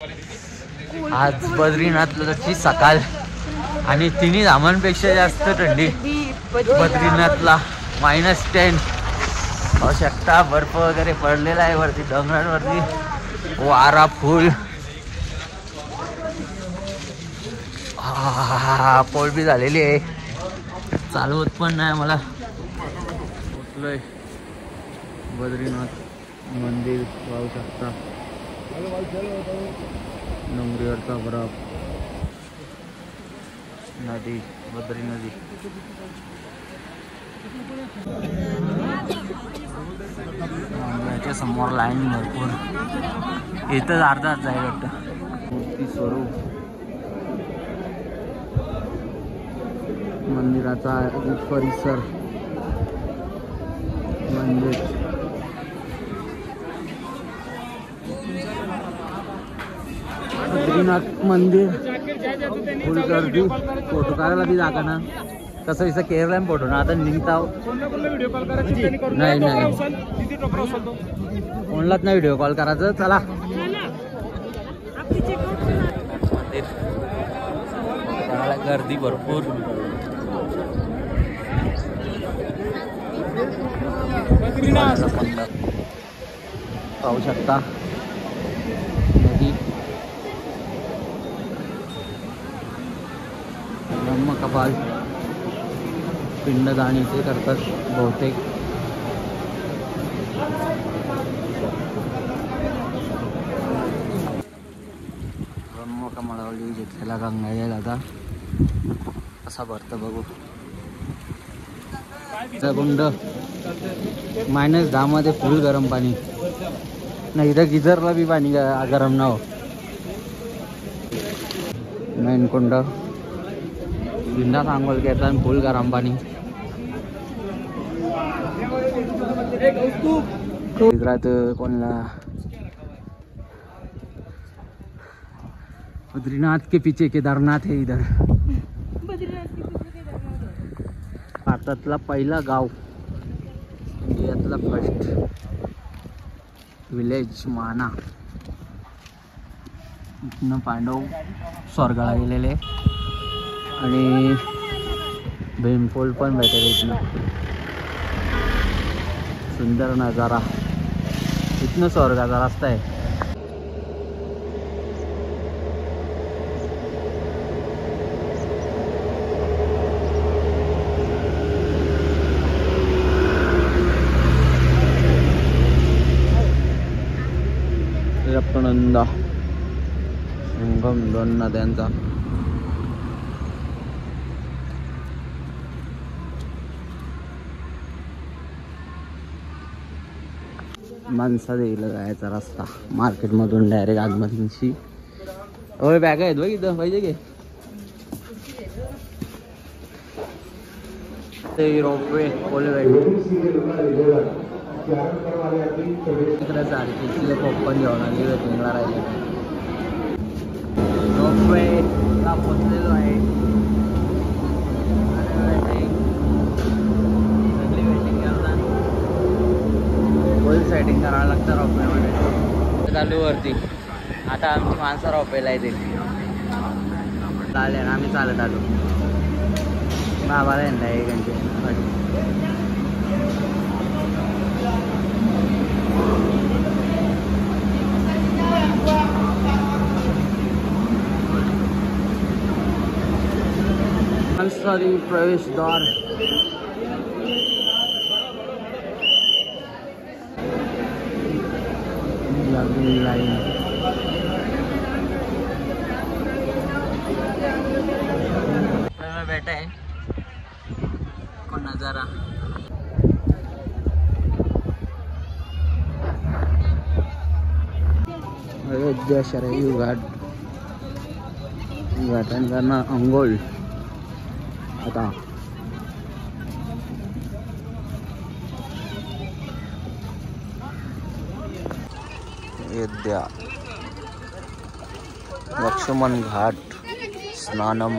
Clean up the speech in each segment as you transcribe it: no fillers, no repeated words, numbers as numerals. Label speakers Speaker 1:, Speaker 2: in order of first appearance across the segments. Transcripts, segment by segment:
Speaker 1: आज बद्रीनाथची सकाळ आणि तिन्ही धामांपेक्षा जास्त थंडी बद्रीनाथला -10 पाहू शकता. बर्फ वगैरे पडलेला आहे वरती डोंगरांवरती, वारा फुल. पोळ बी झालेली आहे, चालवत पण नाही मला. पोचलोय बद्रीनाथ मंदिर, पाहू शकता डोंगरीवरचा बर्फ, नदी, बद्री नदी. याच्या समोर लाईन भरपूर, इथंच अर्धा जाईल वाटतं. मूर्ती स्वरूप मंदिराचा परिसर, मंदिर बद्रीनाथ मंदिर फुल गर्दी. फोटो काढायला बी जागा ना, कसं इथं केरला फोटो ना. आता निघता नाही फोनलाच नाही व्हिडिओ कॉल करायचं. चला मंदिर, गर्दी भरपूर. पाहू शकता नदी, ब्रह्मकपाल, पिंडदानीचे करतात बहुतेक. ब्रह्मकमळावली घेतलेला गंगाजल आता कसा भरतं बघू. कुंड -10 मध्ये फुल गरम पाणी नाही. इथं गिझरला बी पाणी गरम ना हो. मेन कुंड, बिंदास आंघोळ करतात, फुल गरम पाणी. कोणला बद्रीनाथ के पीछे केदारनाथ है. इधर भारतातला पहिला गाव, इंडियातला फर्स्ट विलेज माना. इथनं पांडव स्वर्गाला गेलेले आणि भीमफोल पण भेटेल इथनं. सुंदर नजारा, इथनं स्वर्गाचा रस्ता आहे. रत्नंदा संगम 2 नद्यांचा. माणसा देवीला जायचा रस्ता मार्केटमधून डायरेक्ट आगमनशी. ओय बॅग आहेत बघ इथं, पाहिजे की ते रोपवे तिकडे सारखी पॉपकॉर्न घेऊन आली, वेटिंगला राहिली. रोपवेला पोचलेलो आहे. फुल सेटिंग करावं लागतं रोपवेमध्ये. चालू वरती आता आमची माणसं रोपवेला येतील. चालेल आम्ही चालत आलो. बाबाला येणार 1 घंटे. मानसादेवी प्रवेशद्वार. लाइन में बैठा है को नजारा. अयोध्या शरयू घाट, घाटांना अंघोळ आता. अयोध्या लक्ष्मण घाट स्नानम.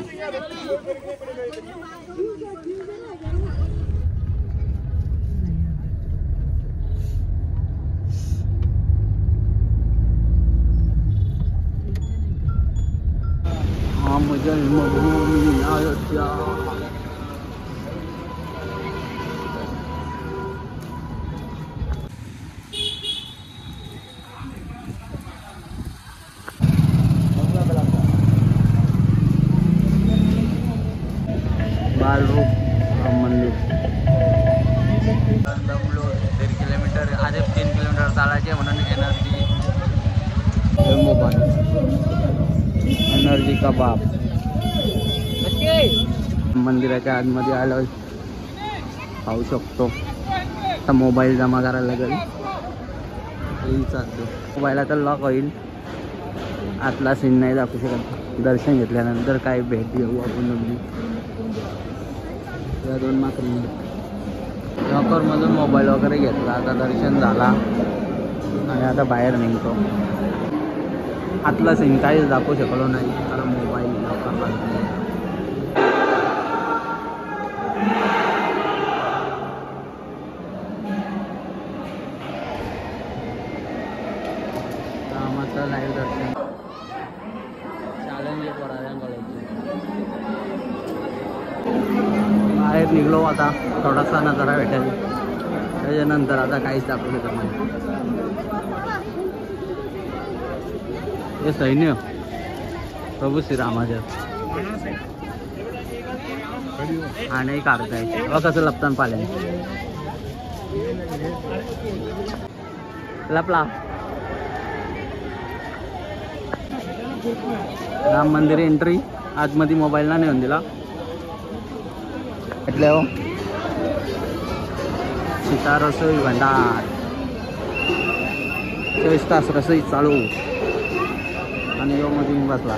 Speaker 1: राम जन्मभूमी अयोध्या। बालरूप राम मंदिर 1.5 किलोमीटर, आधी 3 किलोमीटर चालायचे म्हणून एनर्जी कबाब मंदिराच्या आतमध्ये आलो, खाऊ शकतो। आता मोबाईल जमा करायला लागेल, चालतो मोबाईल आता लॉक होईल, आतला सीन नाही दाखवू शकत। दर्शन घेतल्यानंतर काय भेट घेऊ आपण। या 2 माकरी लॉकरमधून मोबाईल वगैरे घेतला, आता दर्शन झाला आणि आता बाहेर निघतो। आतला सीन काहीच दाखवू शकलो नाही कारण मोबाईल लॉकरला रामाचं लाईव्ह दर्शन चॅलेंज बाहेर निघलो। आता थोडासा नजारा भेटेल, त्याच्यानंतर आता काहीच दाखवू शकत नाही। हे सैन्य प्रभू श्रीरामाचे आणि काढताय बघ कसं लपताना पाले लपला। राम मंदिर एंट्री, आतमध्ये मोबाईल ना नेऊन दिला हो। सीता रसोई भंडार 24 तास रसोई चालू आणि यो मध्ये बसला।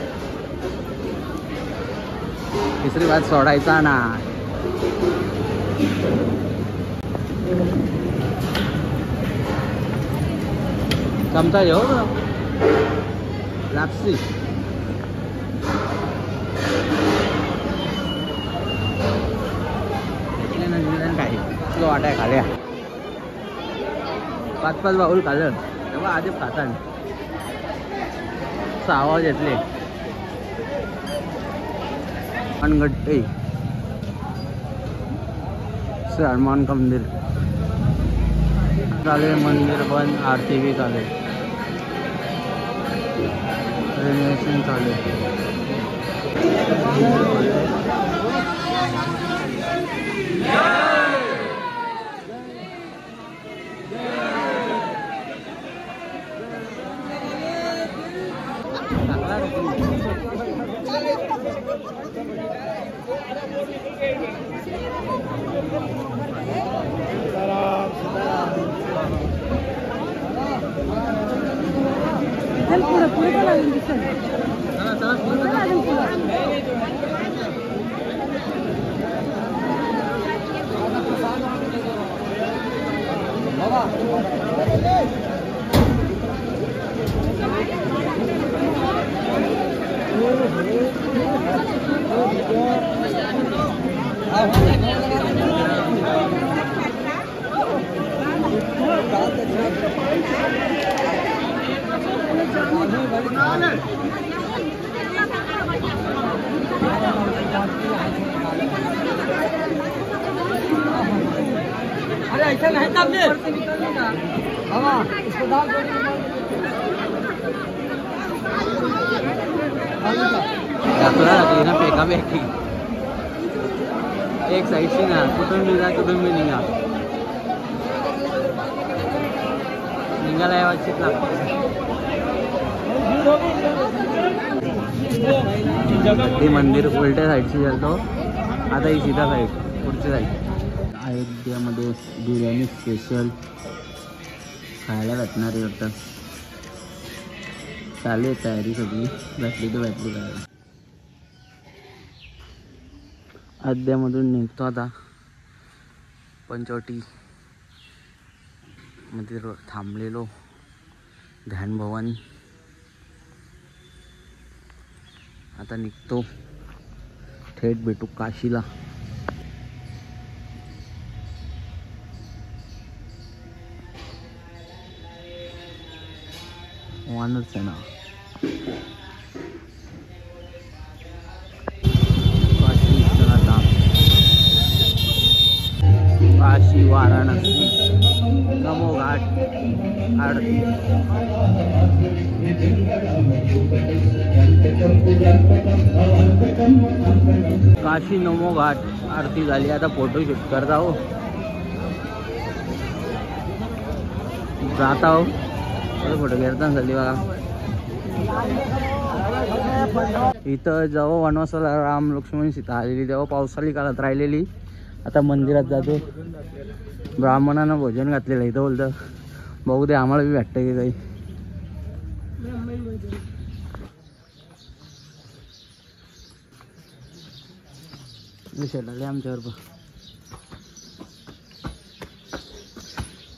Speaker 1: तिसरी बात सोडायचा ना, चमचा घेऊ लापसी काय वाटाय खाल्या 5-5 बाऊल खाल्लं तेव्हा आधी खाताना 6 आवाज घेतले। मनगट्टे श्री हनुमान का मंदिर चाले, मंदिर बंद, आरती भी चाले, रेनोवेशन चाले।
Speaker 2: अरे ऐसा नहीं तब इसको डाल
Speaker 1: ना फेका फेकी एक साइड से ना कुठून भी निघाला व्यवस्थित लागते। मंदिर उलट्या साईडची जातो, आता ही सीधा साईड पुढची साईड। अयोध्यामध्ये बिर्याणी स्पेशल खायला भेटणार आहे वाटतं, चालू आहे तयारी सगळी, भेटली तर भेटली काय। अयोध्यामधून निघतो आता, पंचवटी मध्ये थांबलेलो ध्यान भवन, आता निघतो, थेट भेटू काशीला। वानच आहे ना वाराणसी नमो घाट आरती. काशी नमो घाट आरती झाली. आता फोटोशूट करता हो, जाता हो, फोटो घेता झाली बघा. इथं जेव्हा वनवासाला राम लक्ष्मण सीता आलेली तेव्हा पावसाळी काळात राहिलेली. आता मंदिरात जातो. ब्राह्मणांना भोजन घातलेलं इथं. बोलतं बघू दे आम्हाला बी भेटतं की काही. विषय आमच्यावर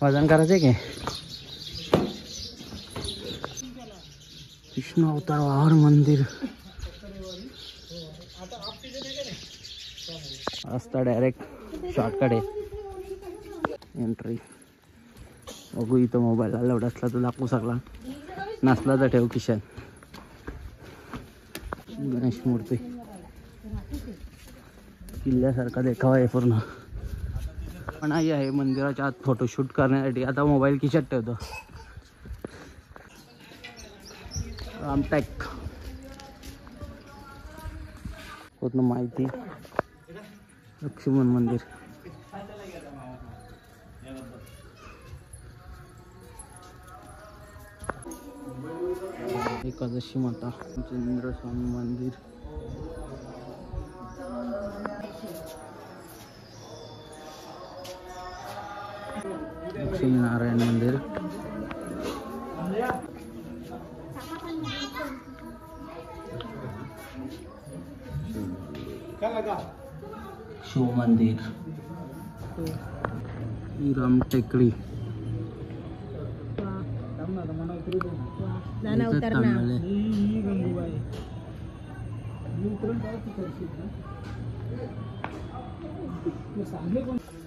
Speaker 1: वजन करायचं की. विष्णू अवतार वावर मंदिर. रस्ता डायरेक्ट शॉर्टकट आहे. एंट्री बघू. इथं मोबाईल अलाउड असला तर दाखवू शकला, नसला तर ठेव खिशात. गणेश मूर्ती किल्ल्यासारखा देखावा आहे पूर्ण. पण आई आहे मंदिराच्या आत फोटोशूट करण्यासाठी. आता मोबाईल खिशात ठेवतो. रामटेक पूर्ण माहिती. लक्ष्मण मंदिर. एकादशी माता. चंद्र स्वामी मंदिर. लक्ष्मी नारायण मंदिर. शिव मंदिर. राम टेकडी.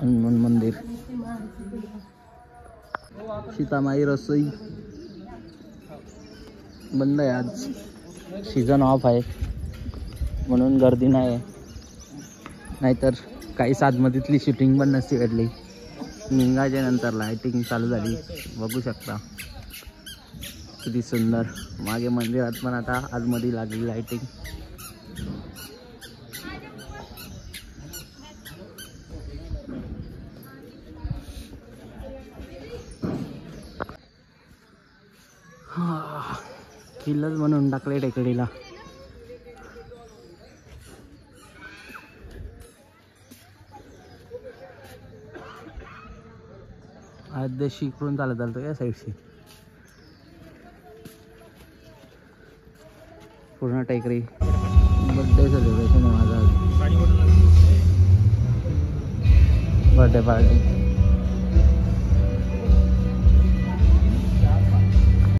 Speaker 1: हनुमान मंदिर. सीतामाई रसोई बंद आहे आज. सीझन ऑफ आहे म्हणून गर्दी नाही आहे. नाहीतर काही सातमधीतली शूटिंग पण नसती घडली. निघायच्या नंतर लाईटिंग चालू झाली. बघू शकता किती सुंदर. मागे मंदिरात पण आता आतमध्ये लागली लाईटिंग. किल्लाच बनवून टाकले टेकडीला. आद्याशी इकडून चालत आलतो या साईडशी. पूर्ण टेकडी. बर्थडे सेलिब्रेशन आहे माझा. Birthday party.